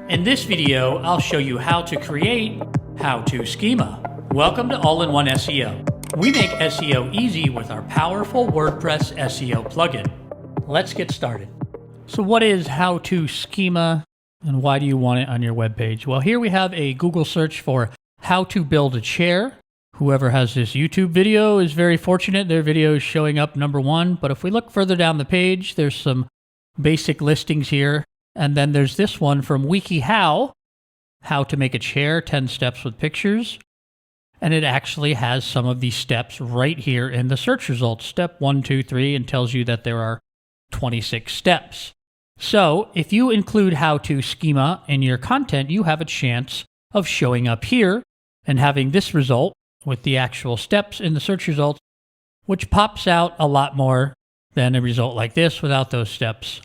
In this video, I'll show you how to create how-to schema. Welcome to All-in-One SEO. We make SEO easy with our powerful WordPress SEO plugin. Let's get started. So what is how-to schema and why do you want it on your web page? Well, here we have a Google search for how to build a chair. Whoever has this YouTube video is very fortunate. Their video is showing up #1. But if we look further down the page, there's some basic listings here. And then there's this one from WikiHow, how to make a chair, 10 steps with pictures. And it actually has some of these steps right here in the search results. Step 1, 2, 3, and tells you that there are 26 steps. So if you include how-to schema in your content, you have a chance of showing up here and having this result with the actual steps in the search results, which pops out a lot more than a result like this without those steps.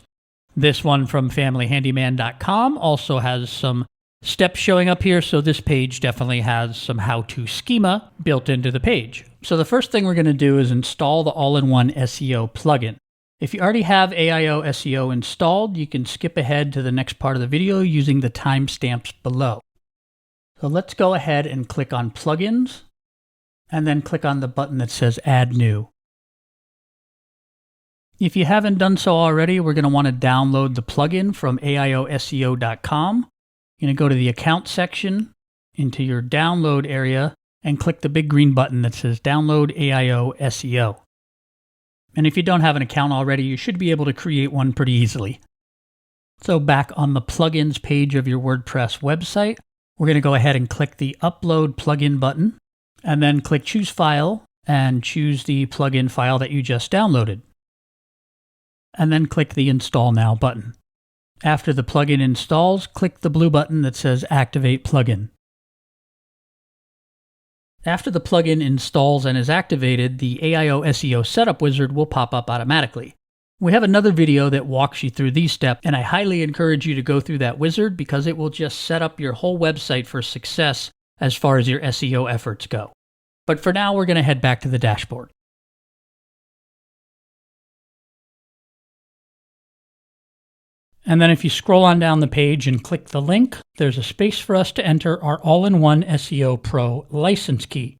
This one from familyhandyman.com also has some steps showing up here, so this page definitely has some how-to schema built into the page. So the first thing we're going to do is install the All-in-One SEO plugin. If you already have AIOSEO installed, you can skip ahead to the next part of the video using the timestamps below. So let's go ahead and click on Plugins, and then click on the button that says Add New. If you haven't done so already, we're going to want to download the plugin from AIOSEO.com. You're going to go to the Account section, into your Download area, and click the big green button that says Download AIOSEO. And if you don't have an account already, you should be able to create one pretty easily. So back on the Plugins page of your WordPress website, we're going to go ahead and click the Upload Plugin button, and then click Choose File, and choose the plugin file that you just downloaded. And then click the Install Now button. After the plugin installs, click the blue button that says Activate Plugin. After the plugin installs and is activated, the AIOSEO Setup Wizard will pop up automatically. We have another video that walks you through these steps, and I highly encourage you to go through that wizard because it will just set up your whole website for success as far as your SEO efforts go. But for now, we're going to head back to the dashboard. And then if you scroll on down the page and click the link, there's a space for us to enter our All-in-One SEO Pro license key.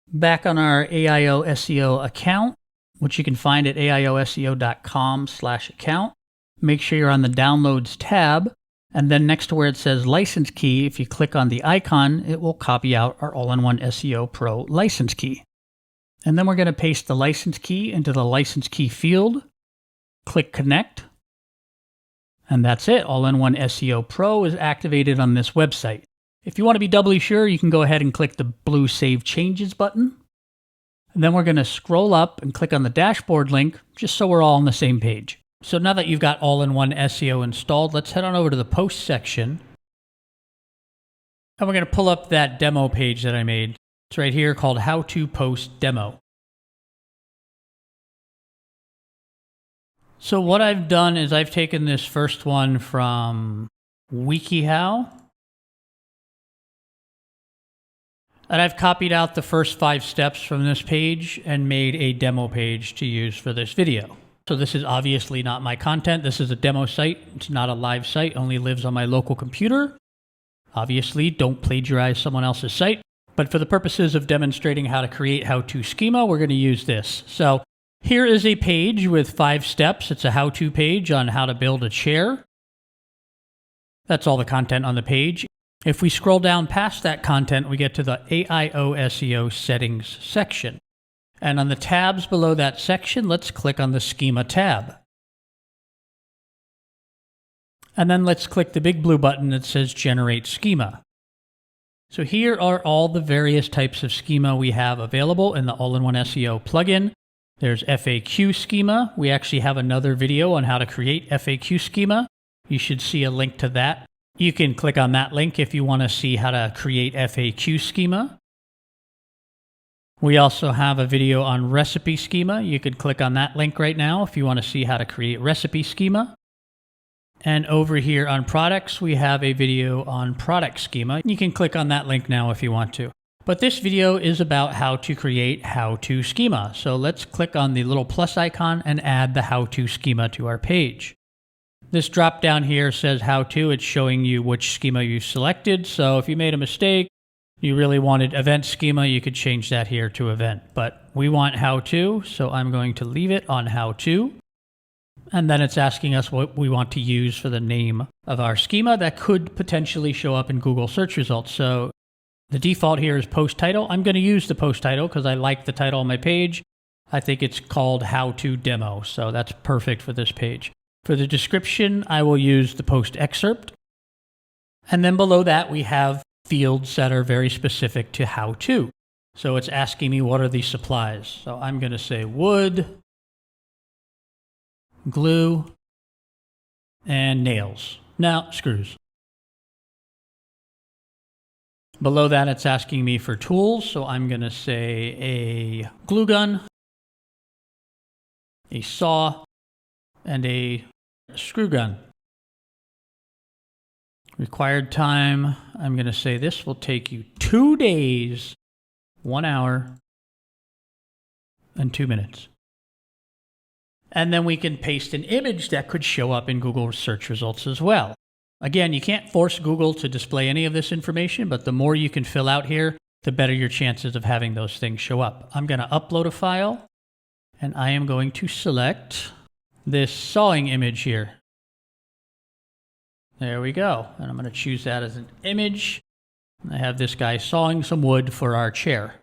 Back on our AIOSEO account, which you can find at aioseo.com/account, make sure you're on the Downloads tab, and then next to where it says License Key, if you click on the icon, it will copy out our All-in-One SEO Pro license key. And then we're going to paste the license key into the license key field, click Connect, and that's it. All-in-One SEO Pro is activated on this website. If you want to be doubly sure, you can go ahead and click the blue Save Changes button. And then we're going to scroll up and click on the dashboard link, just so we're all on the same page. So now that you've got All-in-One SEO installed, let's head on over to the Post section. And we're going to pull up that demo page that I made. It's right here called How to Post Demo. So what I've done is I've taken this first one from WikiHow, and I've copied out the first 5 steps from this page and made a demo page to use for this video. So this is obviously not my content. This is a demo site. It's not a live site, only lives on my local computer. Obviously, don't plagiarize someone else's site. But for the purposes of demonstrating how to create how-to schema, we're going to use this. So here is a page with 5 steps. It's a how-to page on how to build a chair. That's all the content on the page. If we scroll down past that content, we get to the AIOSEO Settings section. And on the tabs below that section, let's click on the Schema tab. And then let's click the big blue button that says Generate Schema. So here are all the various types of schema we have available in the All-in-One SEO plugin. There's FAQ schema. We actually have another video on how to create FAQ schema. You should see a link to that. You can click on that link if you want to see how to create FAQ schema. We also have a video on recipe schema. You could click on that link right now if you want to see how to create recipe schema. And over here on products, we have a video on product schema. You can click on that link now if you want to. But this video is about how to create how-to schema. So let's click on the little plus icon and add the how-to schema to our page. This drop down here says how to. It's showing you which schema you selected. So if you made a mistake, you really wanted event schema, you could change that here to event. But we want how to, so I'm going to leave it on how to. And then it's asking us what we want to use for the name of our schema that could potentially show up in Google search results. So the default here is post title. I'm going to use the post title because I like the title on my page. I think it's called How To Demo, so that's perfect for this page. For the description, I will use the post excerpt. And then below that, we have fields that are very specific to how to. So it's asking me what are these supplies. So I'm going to say wood, glue, and nails. Now, screws. Below that, it's asking me for tools. So I'm going to say a glue gun, a saw, and a screw gun. Required time, I'm going to say this will take you 2 days, 1 hour, and 2 minutes. And then we can paste an image that could show up in Google search results as well. Again, you can't force Google to display any of this information, but the more you can fill out here, the better your chances of having those things show up. I'm going to upload a file, and I am going to select this sawing image here. There we go. And I'm going to choose that as an image. I have this guy sawing some wood for our chair.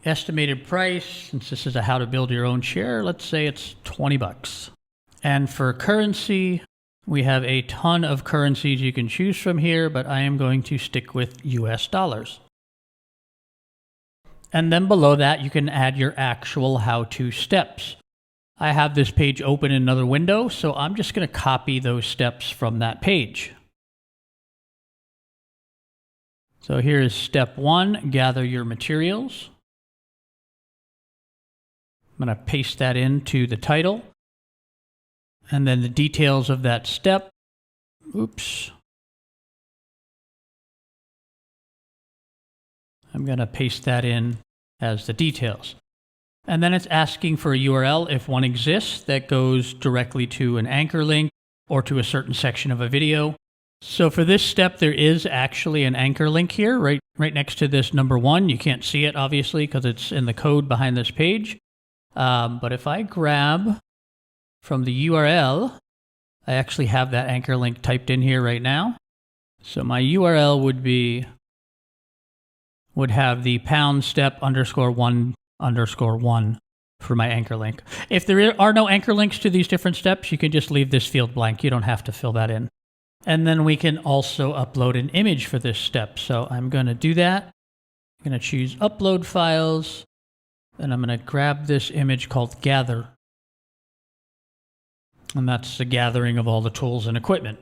Estimated price, since this is a how to build your own chair, let's say it's 20 bucks. And for currency, we have a ton of currencies you can choose from here, but I am going to stick with US dollars. And then below that, you can add your actual how-to steps. I have this page open in another window, so I'm just going to copy those steps from that page. So here is step 1, gather your materials. I'm going to paste that into the title. And then the details of that step. Oops. I'm going to paste that in as the details. And then it's asking for a URL if one exists that goes directly to an anchor link or to a certain section of a video. So for this step, there is actually an anchor link here right next to this number 1. You can't see it, obviously, because it's in the code behind this page. But if I grab from the URL, I actually have that anchor link typed in here right now. So my URL would have the #step_1_1 for my anchor link. If there are no anchor links to these different steps, you can just leave this field blank. You don't have to fill that in. And then we can also upload an image for this step. So I'm going to do that. I'm going to choose upload files, and I'm going to grab this image called gather. And that's the gathering of all the tools and equipment.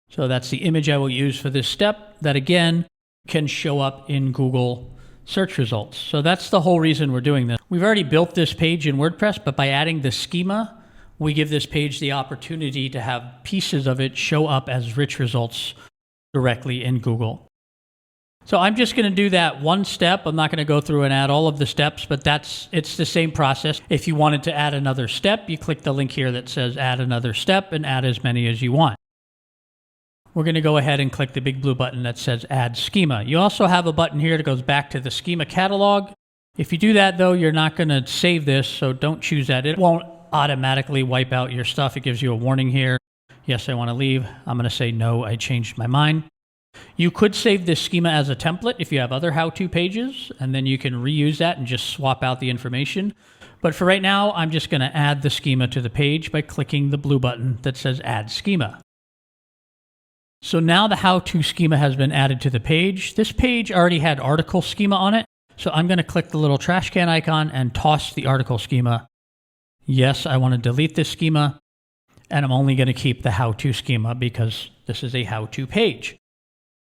So that's the image I will use for this step that, again, can show up in Google search results. So that's the whole reason we're doing this. We've already built this page in WordPress, but by adding the schema, we give this page the opportunity to have pieces of it show up as rich results directly in Google. So I'm just going to do that one step. I'm not going to go through and add all of the steps, but it's the same process. If you wanted to add another step, you click the link here that says add another step and add as many as you want. We're going to go ahead and click the big blue button that says Add Schema. You also have a button here that goes back to the Schema Catalog. If you do that, though, you're not going to save this, so don't choose that. It won't automatically wipe out your stuff. It gives you a warning here. Yes, I want to leave. I'm going to say no, I changed my mind. You could save this schema as a template if you have other how-to pages, and then you can reuse that and just swap out the information. But for right now, I'm just going to add the schema to the page by clicking the blue button that says Add Schema. So now the how-to schema has been added to the page. This page already had article schema on it, so I'm going to click the little trash can icon and toss the article schema. Yes, I want to delete this schema, and I'm only going to keep the how-to schema because this is a how-to page.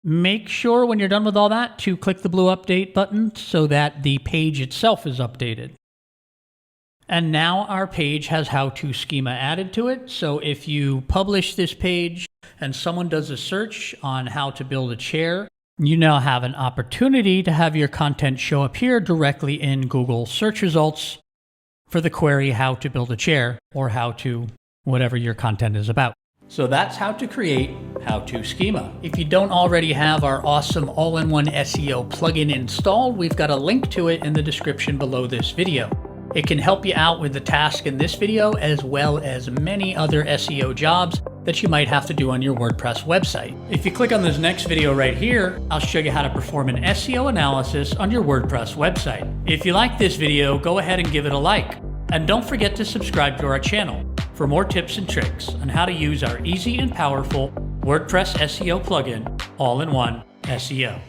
Make sure when you're done with all that to click the blue update button so that the page itself is updated. And now our page has how-to schema added to it. So if you publish this page and someone does a search on how to build a chair, you now have an opportunity to have your content show up here directly in Google search results for the query how to build a chair or how to whatever your content is about. So that's how to create how-to schema. If you don't already have our awesome all-in-one SEO plugin installed, we've got a link to it in the description below this video. It can help you out with the task in this video, as well as many other SEO jobs that you might have to do on your WordPress website. If you click on this next video right here, I'll show you how to perform an SEO analysis on your WordPress website. If you like this video, go ahead and give it a like. And don't forget to subscribe to our channel for more tips and tricks on how to use our easy and powerful WordPress SEO plugin, all-in-one SEO.